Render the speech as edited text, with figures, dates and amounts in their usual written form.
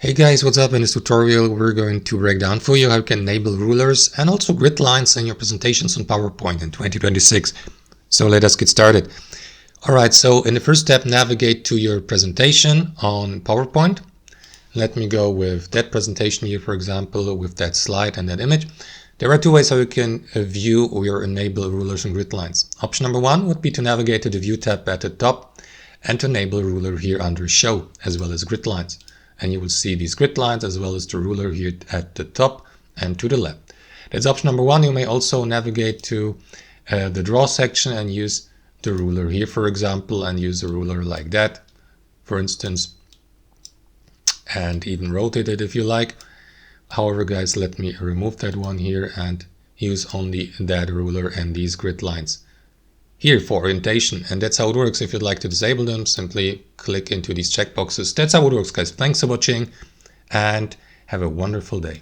Hey guys, what's up? In this tutorial we're going to break down for you how you can enable rulers and also grid lines in your presentations on PowerPoint in 2026. So let us get started. Alright, so in the first step, navigate to your presentation on PowerPoint. Let me go with that presentation here, for example, with that slide and that image. There are two ways how you can view or enable rulers and grid lines. Option number one would be to navigate to the View tab at the top and to enable ruler here under Show, as well as grid lines. And you will see these grid lines as well as the ruler here at the top and to the left. That's option number one. You may also navigate to the Draw section and use the ruler here, for example, and use a ruler like that, for instance, and even rotate it if you like. However, guys, let me remove that one here and use only that ruler and these grid lines here for orientation. And that's how it works. If you'd like to disable them, simply click into these checkboxes. That's how it works, guys. Thanks for watching and have a wonderful day.